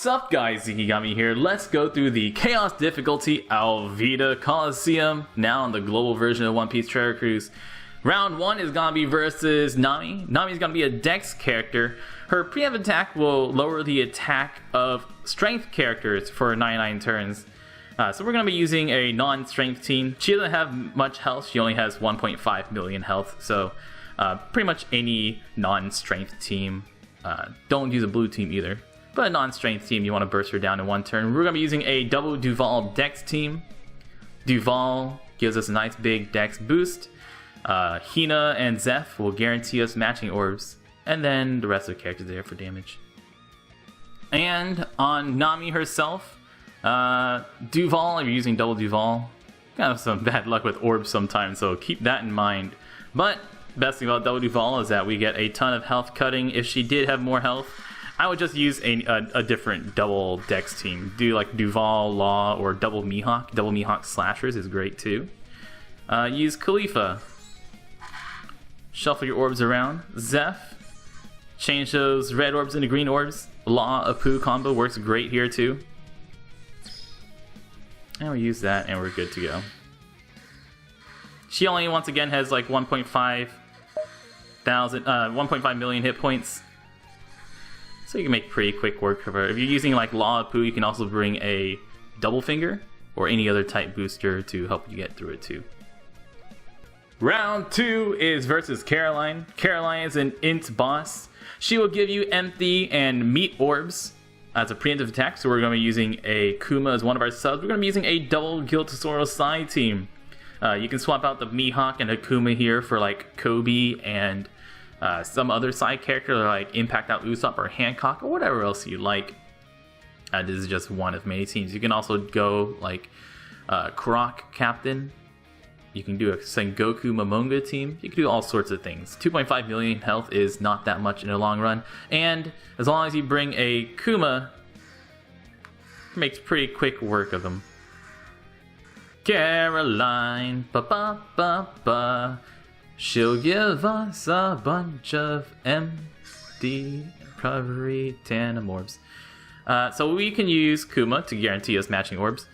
What's up guys, Zeenigami here. Let's go through the Chaos Difficulty Alvida Coliseum, now on the global version of One Piece Treasure Cruise. Round 1 is going to be versus Nami. Nami's going to be a Dex character. Her preemptive attack will lower the attack of strength characters for 99 turns. So we're going to be using a non-strength team. She doesn't have much health, she only has 1.5 million health, so pretty much any non-strength team. Don't use a blue team either. But a non-strength team, you want to burst her down in one turn. We're going to be using a double Duval Dex team. Duval gives us a nice big Dex boost. Hina and Zeph will guarantee us matching orbs. And then the rest of the characters there for damage. And on Nami herself, Duval, if you're using double Duval, kind of some bad luck with orbs sometimes, so keep that in mind. But best thing about double Duval is that we get a ton of health cutting. If she did have more health, I would just use a different double Dex team. Do like Duval, Law, or double Mihawk. Double Mihawk Slashers is great too. Use Khalifa. Shuffle your orbs around. Zeph. Change those red orbs into green orbs. Law Apu combo works great here too. And we use that and we're good to go. She only once again has like 1.5 million hit points. So you can make pretty quick work of her. If you're using like Law Apu, you can also bring a double finger or any other type booster to help you get through it too. Round 2 is versus Caroline. Caroline is an int boss. She will give you empty and meat orbs as a preemptive attack. So we're going to be using a Kuma as one of our subs. We're going to be using a double Guild Tesoro side team. You can swap out the Mihawk and Akuma here for like Kobe and some other side character like Impact Out Usopp or Hancock or whatever else you like. This is just one of many teams. You can also go like Kurok Captain. You can do a Sengoku Momonga team. You can do all sorts of things. 2.5 million health is not that much in the long run. And as long as you bring a Kuma, it makes pretty quick work of them. Caroline, ba-ba-ba-ba. She'll give us a bunch of empty recovery tandem orbs. So we can use Kuma to guarantee us matching orbs.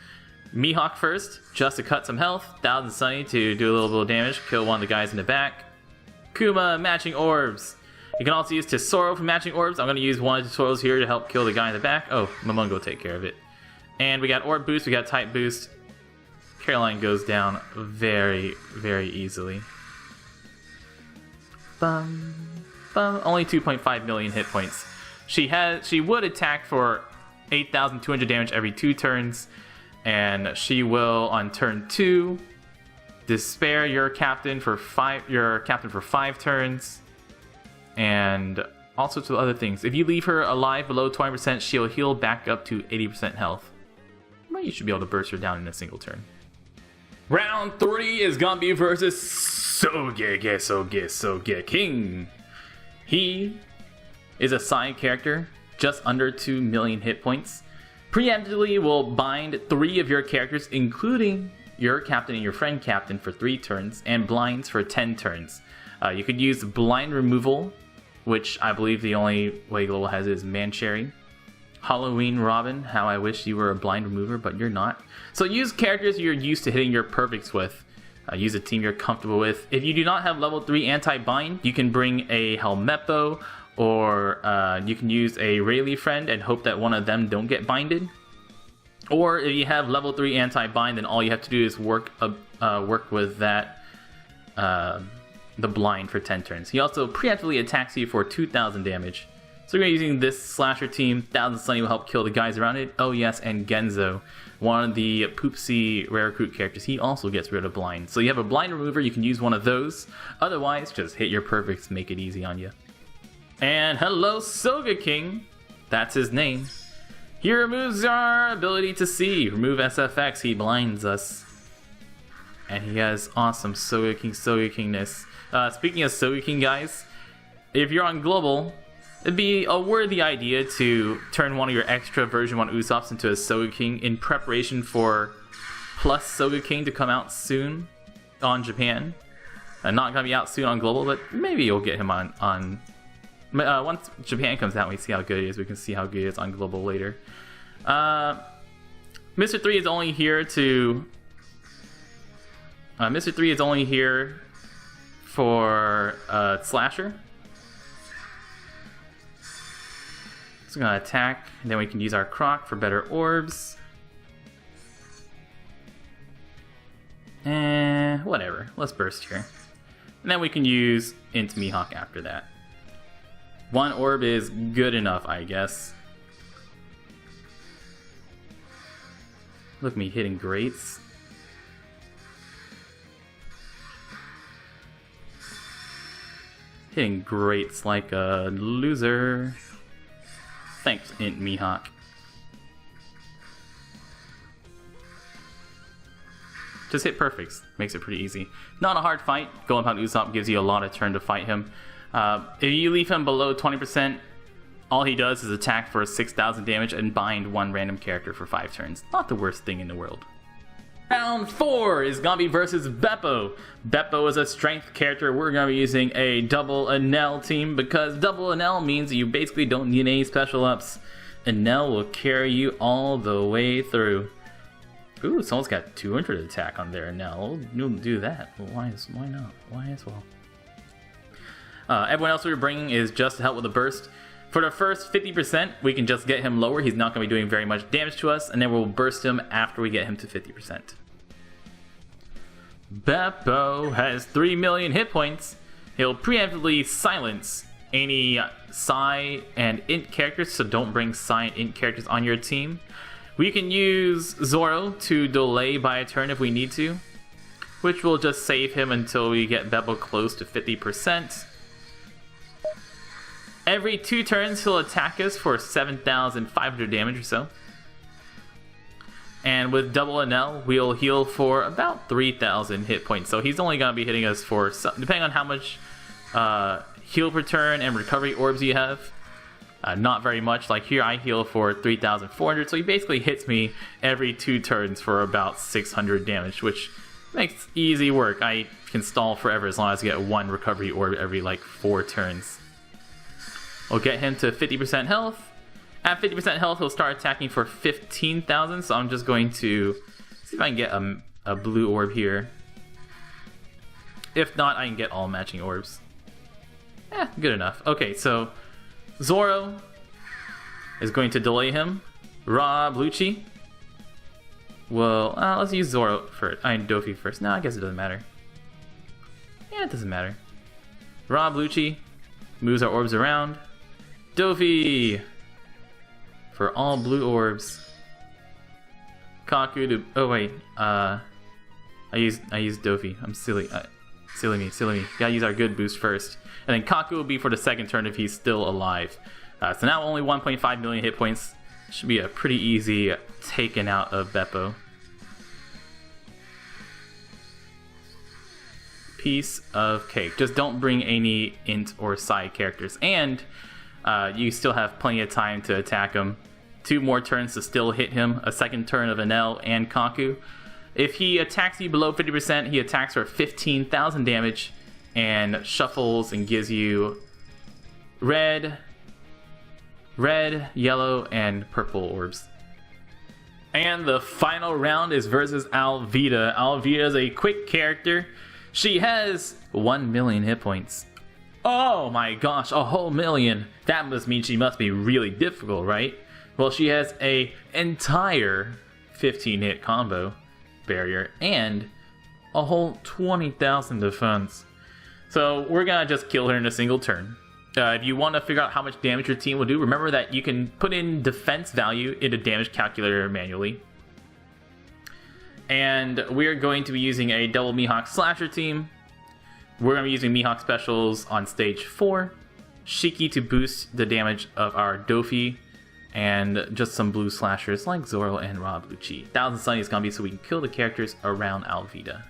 Mihawk first, just to cut some health. Thousand Sunny to do a little bit of damage, kill one of the guys in the back. Kuma, matching orbs. You can also use Tesoro for matching orbs. I'm going to use one of Tesoro's here to help kill the guy in the back. Oh, Momonga will take care of it. And we got orb boost, we got type boost. Caroline goes down very, very easily. Only 2.5 million hit points. She would attack for 8,200 damage every 2 turns, and she will on turn 2 despair your captain for 5 turns, and all sorts of other things. If you leave her alive below 20%, she'll heal back up to 80% health. Well, you should be able to burst her down in a single turn. Round 3 is gonna be versus Sogeking. He is a side character, just under 2 million hit points. Preemptively will bind 3 of your characters, including your captain and your friend captain, for 3 turns, and blinds for 10 turns. You could use blind removal, which I believe the only way global has is Mancherry. Halloween Robin, how I wish you were a blind remover, but you're not. So use characters you're used to hitting your perfects with. Use a team you're comfortable with. If you do not have level 3 anti-bind, you can bring a Helmeppo, or you can use a Rayleigh friend and hope that one of them don't get binded. Or if you have level 3 anti-bind, then all you have to do is work with that the blind for 10 turns. He also preemptively attacks you for 2,000 damage. So we're using this slasher team. Thousand Sunny will help kill the guys around it. Oh yes, and Genzo, one of the Poopsie rare recruit characters, he also gets rid of blind. So you have a blind remover, you can use one of those. Otherwise, just hit your perfects, make it easy on you. And hello, Sogeking. That's his name. He removes our ability to see. Remove SFX, he blinds us. And he has awesome Sogekingness. Speaking of Sogeking, guys, if you're on global, it'd be a worthy idea to turn one of your extra version 1 Usopps into a Sogeking in preparation for Plus Sogeking to come out soon on Japan. Not gonna be out soon on global, but maybe you'll get him on Once Japan comes out, we see how good it is. We can see how good it is on global later. Mr. 3 is only here to. Mr. 3 is only here for Slasher. So we're gonna attack, and then we can use our Croc for better orbs. And whatever, let's burst here. And then we can use Int Mihawk after that. One orb is good enough, I guess. Look at me hitting greats. Hitting greats like a loser. Thanks, Int Mihawk. Just hit perfects. Makes it pretty easy. Not a hard fight. Golden Pound Usopp gives you a lot of turn to fight him. If you leave him below 20%, all he does is attack for 6,000 damage and bind one random character for 5 turns. Not the worst thing in the world. Round 4 is gonna be versus Bepo. Bepo is a strength character. We're gonna be using a double Enel team because double Enel means you basically don't need any special ups. Enel will carry you all the way through. Ooh, someone's got 200 attack on there Enel. You'll do that. Well, why not? Why as well? Everyone else we're bringing is just to help with the burst. For the first 50%, we can just get him lower. He's not going to be doing very much damage to us, and then we'll burst him after we get him to 50%. Bepo has 3 million hit points. He'll preemptively silence any Psy and Int characters, so don't bring Psy and Int characters on your team. We can use Zoro to delay by a turn if we need to, which will just save him until we get Bepo close to 50%. Every 2 turns, he'll attack us for 7,500 damage or so. And with double Enel, we'll heal for about 3,000 hit points. So he's only going to be hitting us for, depending on how much heal per turn and recovery orbs you have. Not very much. Like here, I heal for 3,400. So he basically hits me every 2 turns for about 600 damage, which makes easy work. I can stall forever as long as I get 1 recovery orb every like 4 turns. We'll get him to 50% health. At 50% health, he'll start attacking for 15,000. So I'm just going to see if I can get a blue orb here. If not, I can get all matching orbs. Good enough. Okay, so Zoro is going to delay him. Rob Lucci. Well, let's use Zoro first. I mean, Dofi first. No, I guess it doesn't matter. Yeah, it doesn't matter. Rob Lucci moves our orbs around. Dofi for all blue orbs. Kaku to I used Dofi. I'm silly. Silly me. Gotta use our good boost first. And then Kaku will be for the second turn if he's still alive. So now only 1.5 million hit points. Should be a pretty easy taken out of Bepo. Piece of cake. Just don't bring any Int or Psy characters. And you still have plenty of time to attack him. 2 more turns to still hit him. A second turn of Enel and Kaku. If he attacks you below 50%, he attacks for 15,000 damage and shuffles and gives you red, yellow, and purple orbs. And the final round is versus Alvida. Alvida is a quick character. She has 1 million hit points. Oh my gosh, a whole million. That must mean she must be really difficult, right? Well, she has a entire 15 hit combo barrier and a whole 20,000 defense. So we're gonna just kill her in a single turn. If you want to figure out how much damage your team will do, remember that you can put in defense value into damage calculator manually. And we're going to be using a double Mihawk Slasher team. We're going to be using Mihawk specials on stage 4. Shiki to boost the damage of our Dofi. And just some blue slashers like Zoro and Rob Lucci. 1000 Sunny is going to be so we can kill the characters around Alvida.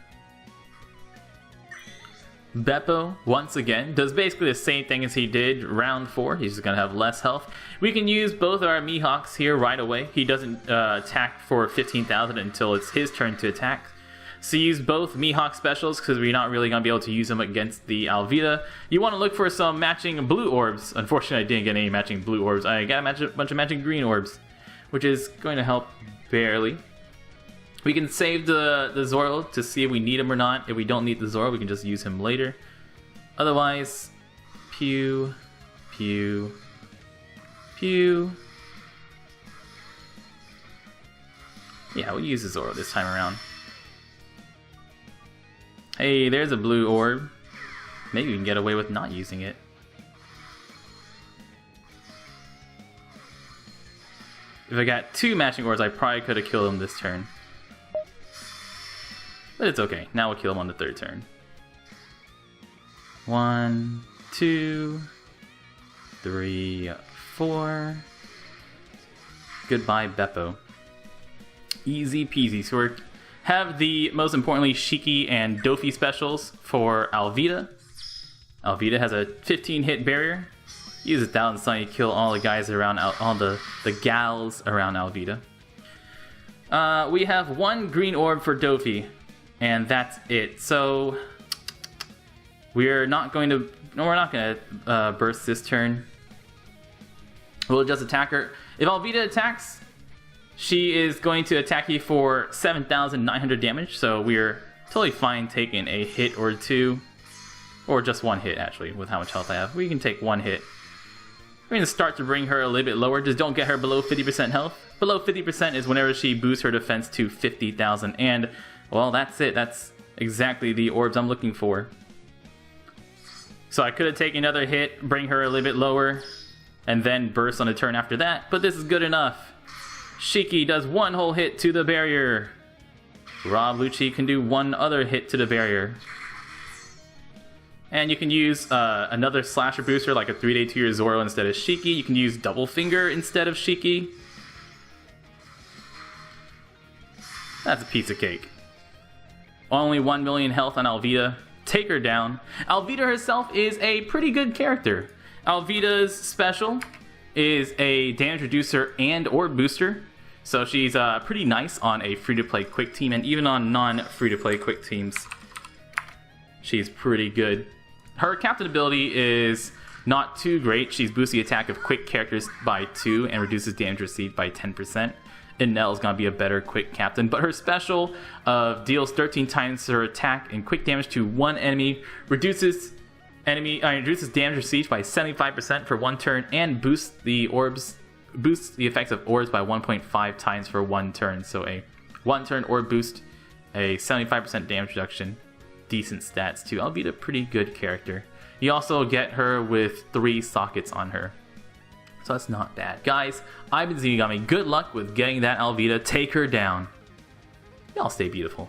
Bepo, once again, does basically the same thing as he did round 4. He's just going to have less health. We can use both our Mihawks here right away. He doesn't attack for 15,000 until it's his turn to attack. So use both Mihawk specials because we're not really going to be able to use them against the Alvida. You want to look for some matching blue orbs. Unfortunately, I didn't get any matching blue orbs. I got a bunch of matching green orbs, which is going to help barely. We can save the Zoro to see if we need him or not. If we don't need the Zoro, we can just use him later. Otherwise, pew, pew, pew. Yeah, we'll use the Zoro this time around. Hey, there's a blue orb. Maybe we can get away with not using it. If I got 2 matching orbs, I probably could have killed him this turn. But it's okay. Now we'll kill him on the 3rd turn. 1, 2, 3, 4. Goodbye, Bepo. Easy peasy. So we have the, most importantly, Shiki and Dofi specials for Alvida. Alvida has a 15 hit barrier. Use 1,000 Sun to kill all the guys around, all the gals around Alvida. We have 1 green orb for Dofi, and that's it. So we're not going to burst this turn. We'll just attack her. If Alvida attacks, she is going to attack you for 7,900 damage, so we're totally fine taking a hit or 2. Or just 1 hit, actually, with how much health I have. We can take 1 hit. We're going to start to bring her a little bit lower. Just don't get her below 50% health. Below 50% is whenever she boosts her defense to 50,000. And, well, that's it. That's exactly the orbs I'm looking for. So I could have taken another hit, bring her a little bit lower, and then burst on the turn after that. But this is good enough. Shiki does 1 whole hit to the barrier. Rob Lucci can do 1 other hit to the barrier. And you can use another slasher booster like a 3-day 2-year Zoro instead of Shiki. You can use Double Finger instead of Shiki. That's a piece of cake. Only 1 million health on Alvida. Take her down. Alvida herself is a pretty good character. Alvida's special is a damage reducer and orb booster. So she's pretty nice on a free-to-play quick team, and even on non-free-to-play quick teams, she's pretty good. Her captain ability is not too great. She's boosts the attack of quick characters by 2 and reduces damage received by 10%. Enel is going to be a better quick captain, but her special deals 13 times her attack and quick damage to 1 enemy, reduces damage received by 75% for 1 turn, and boosts the effects of orbs by 1.5 times for 1 turn. So a 1 turn orb boost, a 75% damage reduction, decent stats too. Alvida, a pretty good character. You also get her with 3 sockets on her, so that's not bad. Guys, I've been Zeenigami. Good luck with getting that Alvida. Take her down. Y'all stay beautiful.